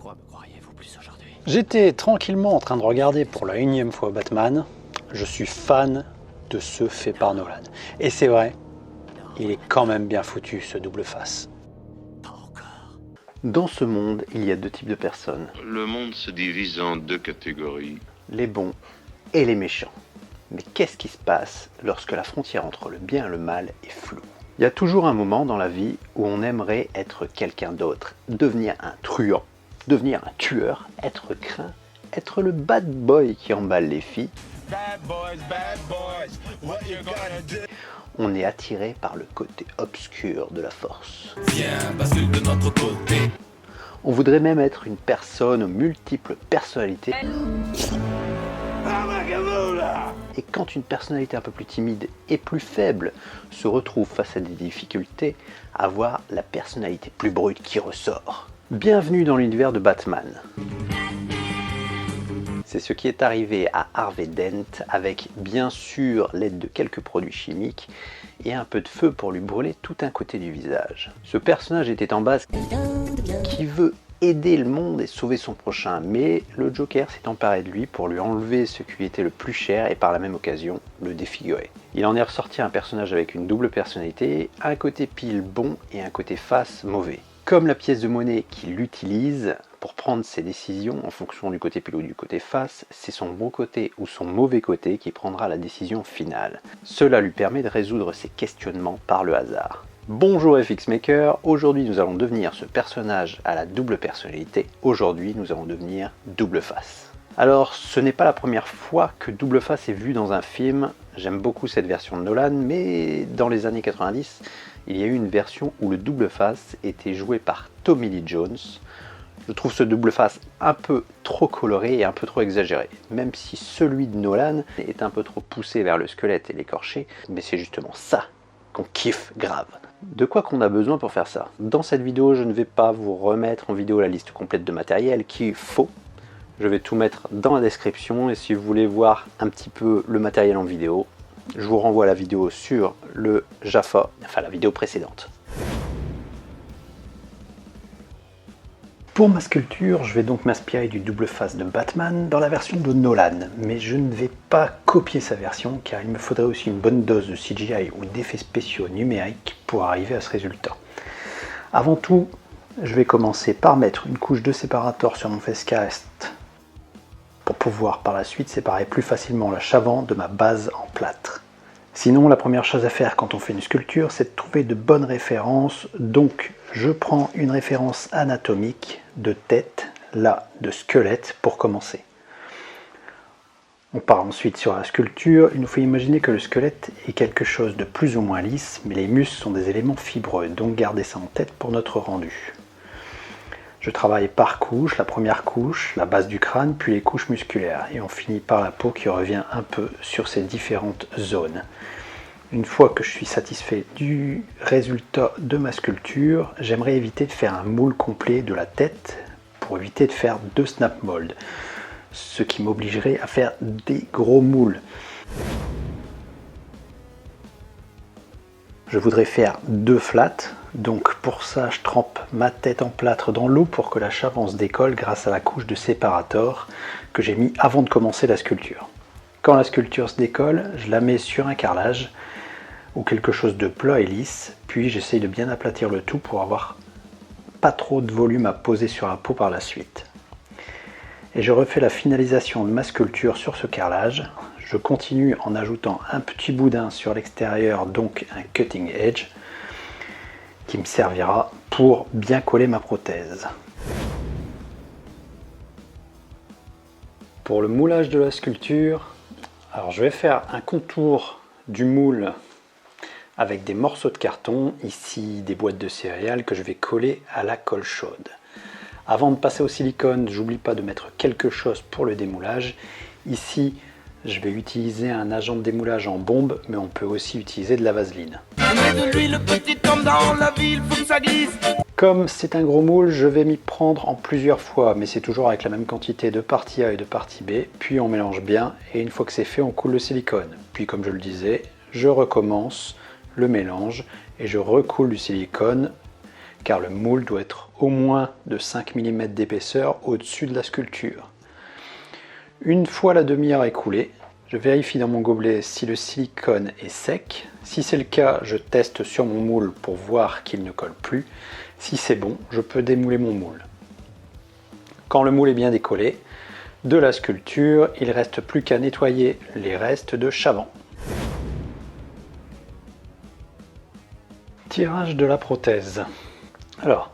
Pourquoi me croiriez-vous plus aujourd'hui? J'étais tranquillement en train de regarder pour la 1e fois Batman. Je suis fan de ce fait par Nolan. Et c'est vrai, il est quand même bien foutu ce double face. Pas encore. Dans ce monde, il y a 2 types de personnes. Le monde se divise en 2 catégories. Les bons et les méchants. Mais qu'est-ce qui se passe lorsque la frontière entre le bien et le mal est floue? Il y a toujours un moment dans la vie où on aimerait être quelqu'un d'autre, devenir un truand, devenir un tueur, être craint, être le bad boy qui emballe les filles. Bad boys, what you gonna do? On est attiré par le côté obscur de la force. Viens, bascule de notre côté. On voudrait même être une personne aux multiples personnalités. Et quand une personnalité un peu plus timide et plus faible se retrouve face à des difficultés, avoir la personnalité plus brute qui ressort. Bienvenue dans l'univers de Batman. C'est ce qui est arrivé à Harvey Dent avec bien sûr l'aide de quelques produits chimiques et un peu de feu pour lui brûler tout un côté du visage. Ce personnage était en base qui veut aider le monde et sauver son prochain, mais le Joker s'est emparé de lui pour lui enlever ce qui lui était le plus cher et par la même occasion le défigurer. Il en est ressorti un personnage avec une double personnalité, un côté pile bon et un côté face mauvais. Comme la pièce de monnaie qu'il utilise pour prendre ses décisions en fonction du côté pile ou du côté face, c'est son bon côté ou son mauvais côté qui prendra la décision finale. Cela lui permet de résoudre ses questionnements par le hasard. Bonjour FX Maker, aujourd'hui nous allons devenir ce personnage à la double personnalité. Aujourd'hui nous allons devenir Double Face. Alors ce n'est pas la première fois que Double Face est vu dans un film, j'aime beaucoup cette version de Nolan, mais dans les années 90, il y a eu une version où le double face était joué par Tommy Lee Jones. Je trouve ce double face un peu trop coloré et un peu trop exagéré, même si celui de Nolan est un peu trop poussé vers le squelette et l'écorché, mais c'est justement ça qu'on kiffe grave. De quoi qu'on a besoin pour faire ça? Dans cette vidéo, je ne vais pas vous remettre en vidéo la liste complète de matériel qui est faux. Je vais tout mettre dans la description et si vous voulez voir un petit peu le matériel en vidéo, je vous renvoie à la vidéo sur le Jaffa, enfin la vidéo précédente. Pour ma sculpture, je vais donc m'inspirer du double face de Batman dans la version de Nolan, mais je ne vais pas copier sa version car il me faudrait aussi une bonne dose de CGI ou d'effets spéciaux numériques pour arriver à ce résultat. Avant tout, je vais commencer par mettre une couche de séparateur sur mon facecast pour pouvoir par la suite séparer plus facilement la chavant de ma base en plâtre. Sinon, la première chose à faire quand on fait une sculpture, c'est de trouver de bonnes références. Donc, je prends une référence anatomique de tête, là, de squelette pour commencer. On part ensuite sur la sculpture. Il nous faut imaginer que le squelette est quelque chose de plus ou moins lisse, mais les muscles sont des éléments fibreux, donc gardez ça en tête pour notre rendu. Je travaille par couche, la première couche, la base du crâne, puis les couches musculaires. Et on finit par la peau qui revient un peu sur ces différentes zones. Une fois que je suis satisfait du résultat de ma sculpture, j'aimerais éviter de faire un moule complet de la tête pour éviter de faire 2 snap molds. Ce qui m'obligerait à faire des gros moules. Je voudrais faire 2 flats, donc pour ça je trempe ma tête en plâtre dans l'eau pour que la chavant se décolle grâce à la couche de séparateur que j'ai mis avant de commencer la sculpture. Quand la sculpture se décolle, je la mets sur un carrelage ou quelque chose de plat et lisse, puis j'essaye de bien aplatir le tout pour avoir pas trop de volume à poser sur la peau par la suite. Et je refais la finalisation de ma sculpture sur ce carrelage. Je continue en ajoutant un petit boudin sur l'extérieur, donc un cutting edge, qui me servira pour bien coller ma prothèse. Pour le moulage de la sculpture, alors je vais faire un contour du moule avec des morceaux de carton, ici des boîtes de céréales que je vais coller à la colle chaude. Avant de passer au silicone, j'oublie pas de mettre quelque chose pour le démoulage. Ici, je vais utiliser un agent de démoulage en bombe, mais on peut aussi utiliser de la vaseline. Comme c'est un gros moule, je vais m'y prendre en plusieurs fois, mais c'est toujours avec la même quantité de partie A et de partie B, puis on mélange bien, et une fois que c'est fait, on coule le silicone. Puis comme je le disais, je recommence le mélange, et je recoule du silicone, car le moule doit être au moins de 5 mm d'épaisseur au-dessus de la sculpture. Une fois la demi-heure écoulée, je vérifie dans mon gobelet si le silicone est sec. Si c'est le cas, je teste sur mon moule pour voir qu'il ne colle plus. Si c'est bon, je peux démouler mon moule. Quand le moule est bien décollé de la sculpture, il ne reste plus qu'à nettoyer les restes de chavant. Tirage de la prothèse. Alors,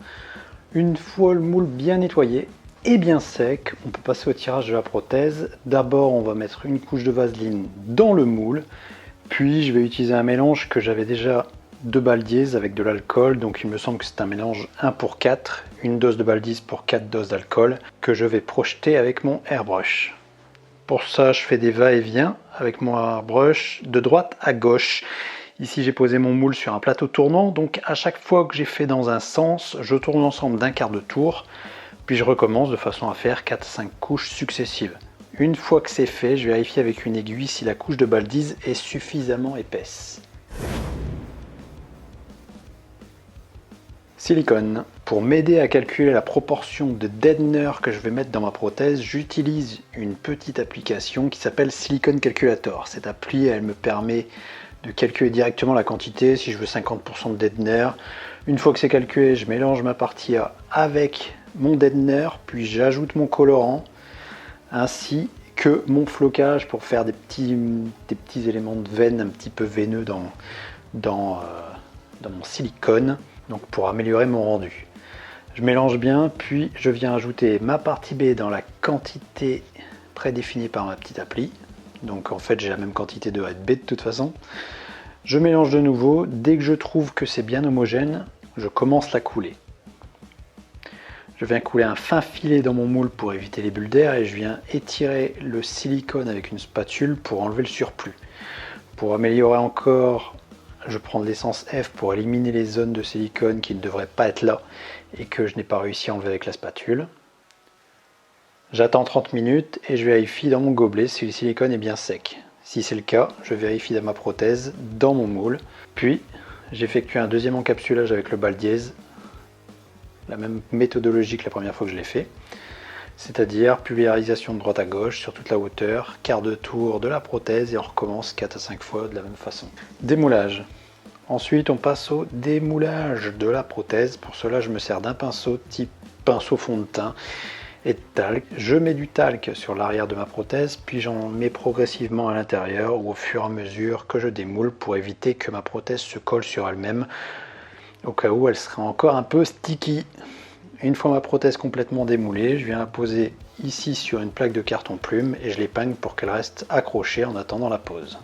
une fois le moule bien nettoyé et bien sec, on peut passer au tirage de la prothèse. D'abord, on va mettre une couche de vaseline dans le moule, puis je vais utiliser un mélange que j'avais déjà de Baldiez avec de l'alcool, donc il me semble que c'est un mélange 1 pour 4, une dose de Baldiez pour 4 doses d'alcool, que je vais projeter avec mon airbrush. Pour ça, je fais des va-et-vient avec mon airbrush de droite à gauche. Ici, j'ai posé mon moule sur un plateau tournant, donc à chaque fois que j'ai fait dans un sens, je tourne l'ensemble d'un quart de tour, puis je recommence de façon à faire 4-5 couches successives. Une fois que c'est fait, je vérifie avec une aiguille si la couche de Baldiez est suffisamment épaisse. Silicone. Pour m'aider à calculer la proportion de deadener que je vais mettre dans ma prothèse, j'utilise une petite application qui s'appelle Silicone Calculator. Cette appli, elle me permet de calculer directement la quantité, si je veux 50% de deadener. Une fois que c'est calculé, je mélange ma partie A avec mon deadener, puis j'ajoute mon colorant, ainsi que mon flocage pour faire des petits éléments de veine un petit peu veineux dans mon silicone, donc pour améliorer mon rendu. Je mélange bien, puis je viens ajouter ma partie B dans la quantité prédéfinie par ma petite appli. Donc en fait j'ai la même quantité de A et de B de toute façon. Je mélange de nouveau, dès que je trouve que c'est bien homogène, je commence la couler. Je viens couler un fin filet dans mon moule pour éviter les bulles d'air et je viens étirer le silicone avec une spatule pour enlever le surplus. Pour améliorer encore, je prends de l'essence F pour éliminer les zones de silicone qui ne devraient pas être là et que je n'ai pas réussi à enlever avec la spatule. J'attends 30 minutes et je vérifie dans mon gobelet si le silicone est bien sec. Si c'est le cas, je vérifie dans ma prothèse, dans mon moule. Puis, j'effectue un deuxième encapsulage avec le Baldiez, la même méthodologie que la première fois que je l'ai fait. C'est-à-dire pulvérisation de droite à gauche sur toute la hauteur, quart de tour de la prothèse et on recommence 4 à 5 fois de la même façon. Démoulage. Ensuite, on passe au démoulage de la prothèse. Pour cela, je me sers d'un pinceau type pinceau fond de teint et de talc. Je mets du talc sur l'arrière de ma prothèse, puis j'en mets progressivement à l'intérieur ou au fur et à mesure que je démoule pour éviter que ma prothèse se colle sur elle-même, au cas où elle serait encore un peu sticky. Une fois ma prothèse complètement démoulée, je viens la poser ici sur une plaque de carton plume et je l'épingle pour qu'elle reste accrochée en attendant la pose.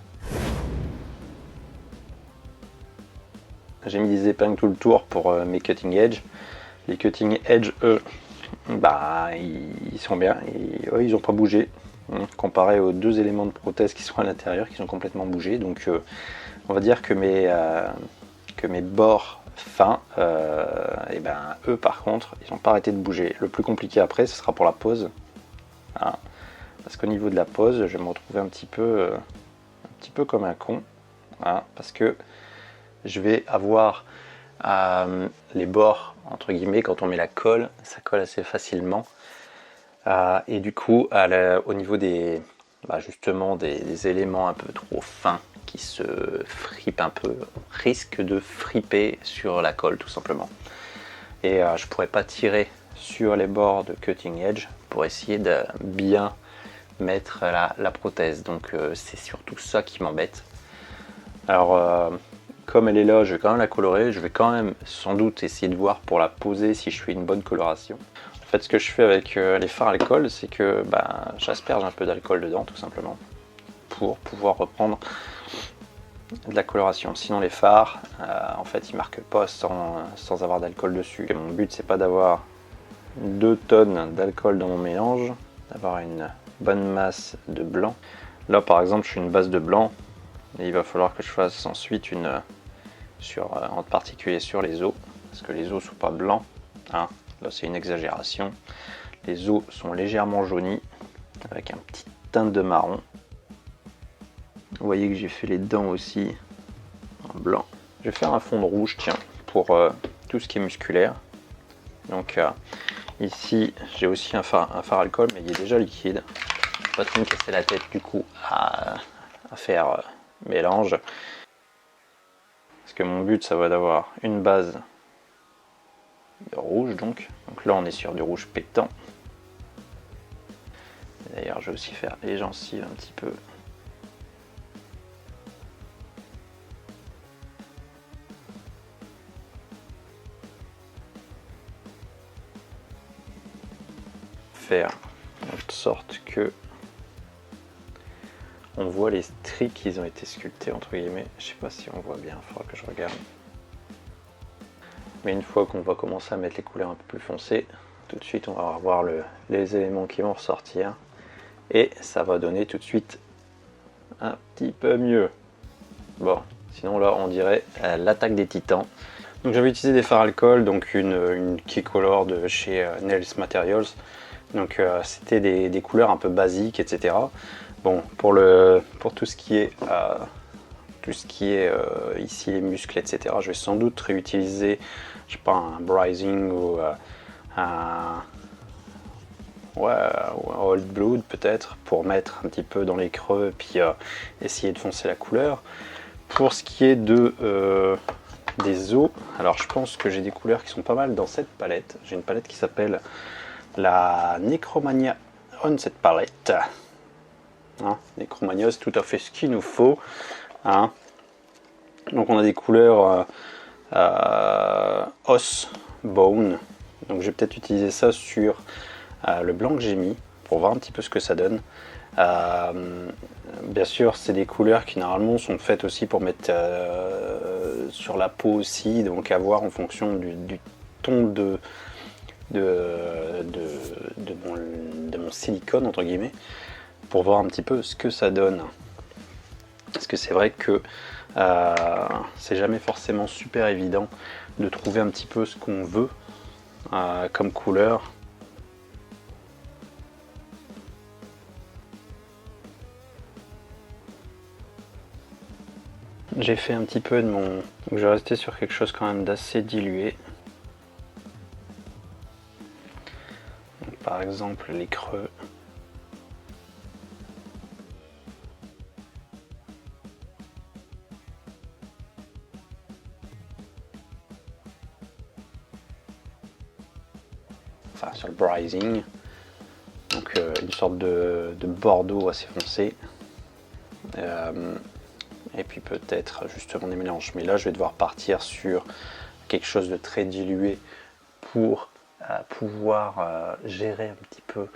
J'ai mis des épingles tout le tour pour mes cutting edge. Les cutting edge, eux, ils sont bien, ils n'ont pas bougé, comparé aux deux éléments de prothèse qui sont à l'intérieur, qui sont complètement bougés. Donc on va dire que mes bords fins, eux par contre, ils n'ont pas arrêté de bouger. Le plus compliqué après, ce sera pour la pose. Hein, parce qu'au niveau de la pose, je vais me retrouver un petit peu comme un con. Hein, parce que je vais avoir les bords, entre guillemets, quand on met la colle, ça colle assez facilement. Et du coup, au niveau des éléments un peu trop fins qui se fripent un peu, risque de friper sur la colle tout simplement. Et je pourrais pas tirer sur les bords de cutting edge pour essayer de bien mettre la prothèse. Donc c'est surtout ça qui m'embête. Alors comme elle est là, je vais quand même la colorer. Je vais quand même sans doute essayer de voir pour la poser si je fais une bonne coloration. En fait, ce que je fais avec les fards alcool, c'est que j'asperge un peu d'alcool dedans tout simplement pour pouvoir reprendre de la coloration. Sinon les fards, en fait, ils marquent pas sans avoir d'alcool dessus. Et mon but, c'est pas d'avoir 2 tonnes d'alcool dans mon mélange, d'avoir une bonne masse de blanc. Là, par exemple, je fais une base de blanc. Et il va falloir que je fasse ensuite en particulier sur les os, parce que les os sont pas blancs, hein. Là c'est une exagération. Les os sont légèrement jaunis, avec un petit teinte de marron. Vous voyez que j'ai fait les dents aussi en blanc. Je vais faire un fond de rouge, tiens, pour tout ce qui est musculaire. Donc ici j'ai aussi un phare alcool, mais il est déjà liquide. Pas trop me casser la tête du coup à faire mélange. Parce que mon but ça va d'avoir une base de rouge donc là on est sur du rouge pétant. D'ailleurs je vais aussi faire les gencives un petit peu. Faire de sorte que on voit les stries qui ont été sculptés entre guillemets. Je sais pas si on voit bien, il faudra que je regarde. Mais une fois qu'on va commencer à mettre les couleurs un peu plus foncées, tout de suite on va voir les éléments qui vont ressortir et ça va donner tout de suite un petit peu mieux. Bon, sinon là on dirait l'attaque des titans. Donc j'avais utilisé des fards alcool, donc une Keycolor de chez Nails Materials. Donc c'était des couleurs un peu basiques, etc. Bon, pour tout ce qui est ici les muscles, etc. Je vais sans doute réutiliser, je sais pas, un Brising ou un Old Blood peut-être pour mettre un petit peu dans les creux, puis essayer de foncer la couleur. Pour ce qui est des os, alors je pense que j'ai des couleurs qui sont pas mal dans cette palette. J'ai une palette qui s'appelle la Necromania Onset Palette. Hein, Necromania, c'est tout à fait ce qu'il nous faut. Hein. Donc on a des couleurs os, bone. Donc je vais peut-être utiliser ça sur le blanc que j'ai mis pour voir un petit peu ce que ça donne. Bien sûr, c'est des couleurs qui normalement sont faites aussi pour mettre sur la peau aussi, donc à voir en fonction du ton de mon silicone entre guillemets, pour voir un petit peu ce que ça donne. Parce que c'est vrai que c'est jamais forcément super évident de trouver un petit peu ce qu'on veut comme couleur. J'ai fait un petit peu de mon... Donc je vais rester sur quelque chose quand même d'assez dilué. Donc par exemple les creux. Enfin sur le Brising. Donc une sorte de bordeaux assez foncé. Et puis peut-être justement des mélanges. Mais là je vais devoir partir sur quelque chose de très dilué pour pouvoir gérer un petit peu,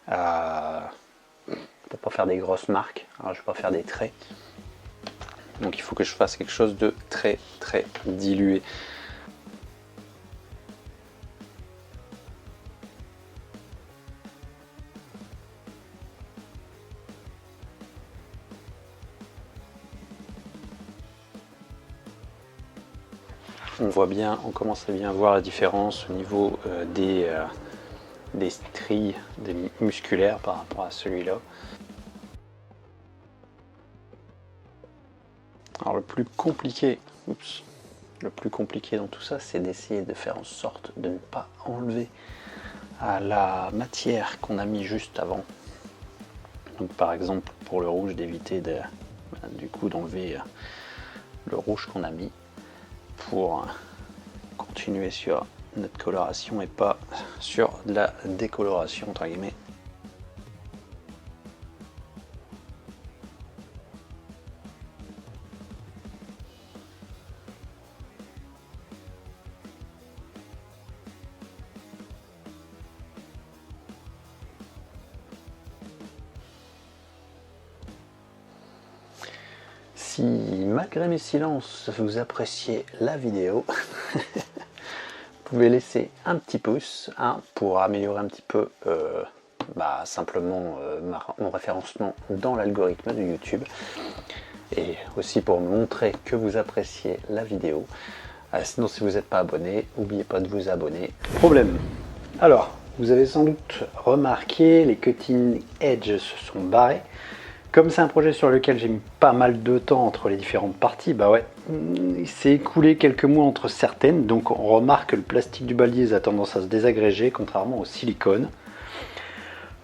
pour pas faire des grosses marques. Alors, je vais pas faire des traits. Donc il faut que je fasse quelque chose de très très dilué. On voit bien, on commence à bien voir la différence au niveau des stries musculaires par rapport à celui-là. Alors le plus compliqué dans tout ça, c'est d'essayer de faire en sorte de ne pas enlever la matière qu'on a mis juste avant. Donc par exemple pour le rouge, d'éviter du coup d'enlever le rouge qu'on a mis, pour continuer sur notre coloration et pas sur de la décoloration entre guillemets. Si malgré mes silences vous appréciez la vidéo, vous pouvez laisser un petit pouce pour améliorer un petit peu simplement mon référencement dans l'algorithme de YouTube, et aussi pour me montrer que vous appréciez la vidéo. Sinon si vous n'êtes pas abonné, n'oubliez pas de vous abonner. Problème. Alors vous avez sans doute remarqué, les cutting edge se sont barrés. Comme c'est un projet sur lequel j'ai mis pas mal de temps entre les différentes parties, bah ouais, il s'est écoulé quelques mois entre certaines, donc on remarque que le plastique du Baldies a tendance à se désagréger, contrairement au silicone.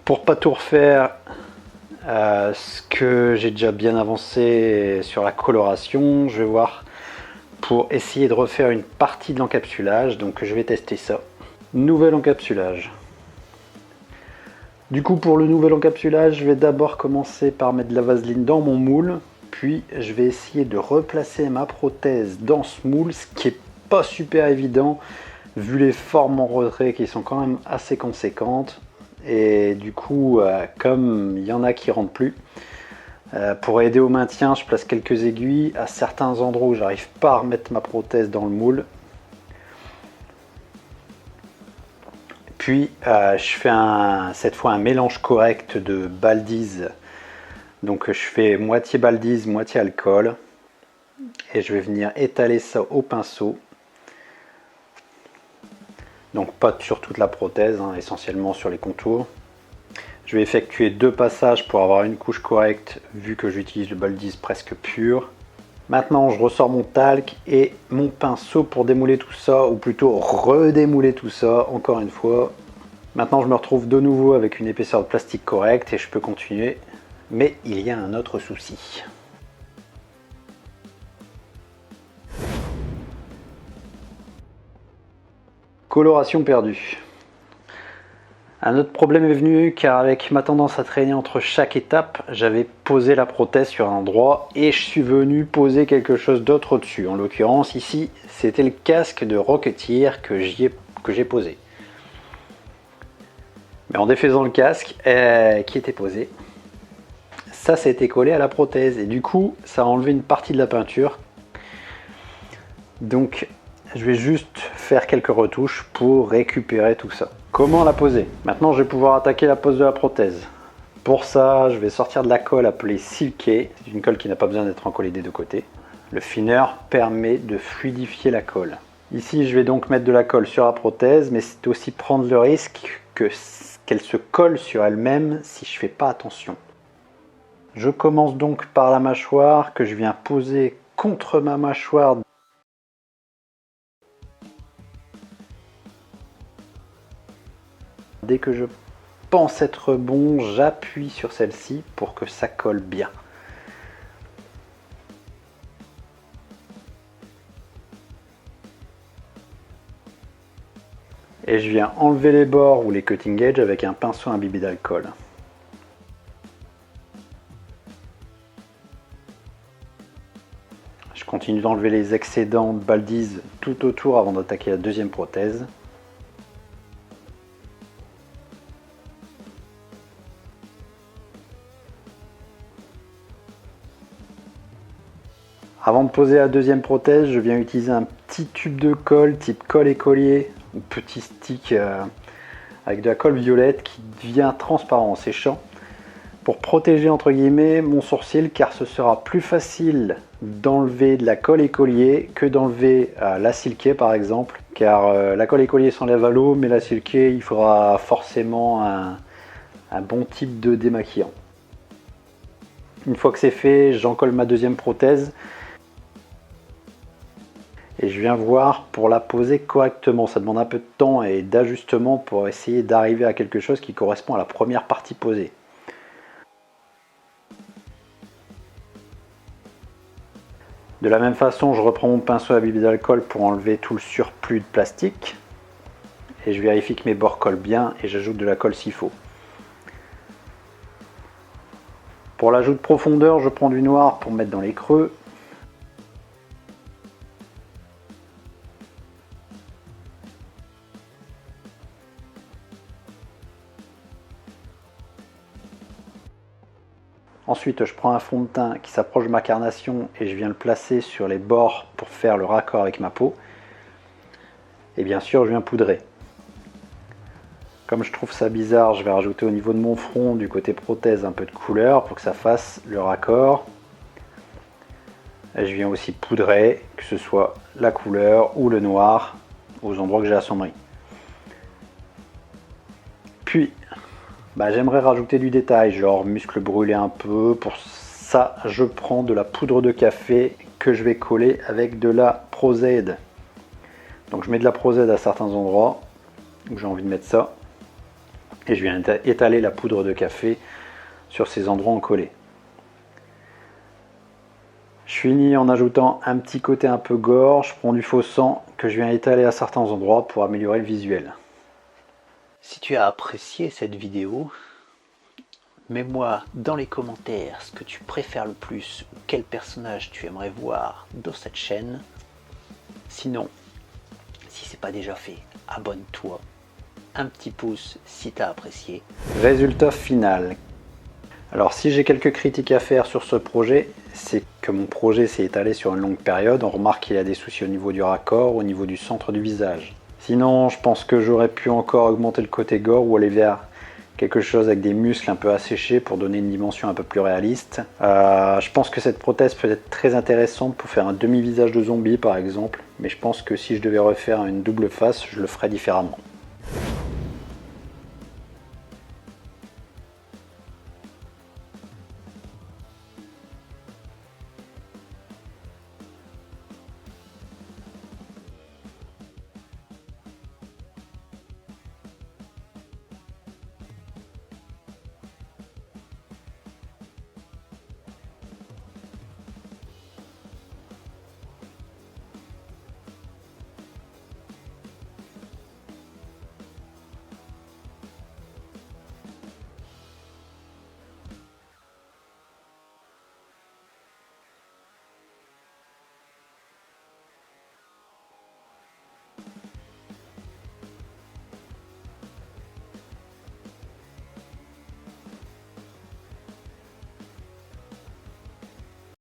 Pour pas tout refaire, ce que j'ai déjà bien avancé sur la coloration, je vais voir pour essayer de refaire une partie de l'encapsulage, donc je vais tester ça. Nouvel encapsulage. Du coup, pour le nouvel encapsulage, je vais d'abord commencer par mettre de la vaseline dans mon moule, puis je vais essayer de replacer ma prothèse dans ce moule, ce qui est pas super évident vu les formes en retrait qui sont quand même assez conséquentes. Et du coup, comme il y en a qui rentrent plus, pour aider au maintien, je place quelques aiguilles à certains endroits où j'arrive pas à remettre ma prothèse dans le moule. Puis je fais cette fois un mélange correct de Baldies. Donc je fais moitié Baldies, moitié alcool. Et je vais venir étaler ça au pinceau. Donc pas sur toute la prothèse, hein, essentiellement sur les contours. Je vais effectuer 2 passages pour avoir une couche correcte vu que j'utilise le Baldies presque pur. Maintenant je ressors mon talc et mon pinceau pour démouler tout ça, ou plutôt redémouler tout ça encore une fois. Maintenant je me retrouve de nouveau avec une épaisseur de plastique correcte et je peux continuer. Mais il y a un autre souci. Coloration perdue. Un autre problème est venu car avec ma tendance à traîner entre chaque étape, j'avais posé la prothèse sur un endroit et je suis venu poser quelque chose d'autre au-dessus. En l'occurrence ici, c'était le casque de Rocketeer que j'ai posé. Mais en défaisant le casque qui était posé, ça s'était collé à la prothèse et du coup ça a enlevé une partie de la peinture. Donc je vais juste faire quelques retouches pour récupérer tout ça. Comment la poser? Maintenant je vais pouvoir attaquer la pose de la prothèse. Pour ça je vais sortir de la colle appelée Silky. C'est une colle qui n'a pas besoin d'être encollée des deux côtés. Le thinner permet de fluidifier la colle. Ici je vais donc mettre de la colle sur la prothèse, mais c'est aussi prendre le risque qu'elle se colle sur elle-même si je ne fais pas attention. Je commence donc par la mâchoire que je viens poser contre ma mâchoire. Dès que je pense être bon, j'appuie sur celle-ci pour que ça colle bien. Et je viens enlever les bords ou les cutting edge avec un pinceau imbibé d'alcool. Je continue d'enlever les excédents de Baldies tout autour avant d'attaquer la deuxième prothèse. Avant de poser la deuxième prothèse, je viens utiliser un petit tube de colle type colle et collier ou petit stick avec de la colle violette qui devient transparent en séchant pour protéger entre guillemets mon sourcil, car ce sera plus facile d'enlever de la colle et collier que d'enlever la silky par exemple, car la colle et collier s'enlève à l'eau, mais la silky il faudra forcément un bon type de démaquillant. Une fois que c'est fait, j'encolle ma deuxième prothèse. Et je viens voir pour la poser correctement. Ça demande un peu de temps et d'ajustement pour essayer d'arriver à quelque chose qui correspond à la première partie posée. De la même façon, je reprends mon pinceau imbibé d'alcool pour enlever tout le surplus de plastique. Et je vérifie que mes bords collent bien et j'ajoute de la colle s'il faut. Pour l'ajout de profondeur, je prends du noir pour mettre dans les creux. Ensuite, je prends un fond de teint qui s'approche de ma carnation et je viens le placer sur les bords pour faire le raccord avec ma peau. Et bien sûr, je viens poudrer. Comme je trouve ça bizarre, je vais rajouter au niveau de mon front, du côté prothèse, un peu de couleur pour que ça fasse le raccord. Et je viens aussi poudrer, que ce soit la couleur ou le noir, aux endroits que j'ai assombris. Puis, J'aimerais rajouter du détail, genre muscles brûlés un peu. Pour ça, je prends de la poudre de café que je vais coller avec de la Prozade. Donc je mets de la Prozade à certains endroits où j'ai envie de mettre ça. Et je viens étaler la poudre de café sur ces endroits en collé. Je finis en ajoutant un petit côté un peu gore. Je prends du faux sang que je viens étaler à certains endroits pour améliorer le visuel. Si tu as apprécié cette vidéo, mets-moi dans les commentaires ce que tu préfères le plus ou quel personnage tu aimerais voir dans cette chaîne. Sinon, si ce n'est pas déjà fait, abonne-toi. Un petit pouce si tu as apprécié. Résultat final. Alors si j'ai quelques critiques à faire sur ce projet, c'est que mon projet s'est étalé sur une longue période. On remarque qu'il y a des soucis au niveau du raccord, au niveau du centre du visage. Sinon, je pense que j'aurais pu encore augmenter le côté gore ou aller vers quelque chose avec des muscles un peu asséchés pour donner une dimension un peu plus réaliste. Je pense que cette prothèse peut être très intéressante pour faire un demi-visage de zombie par exemple, mais je pense que si je devais refaire une double face, je le ferais différemment.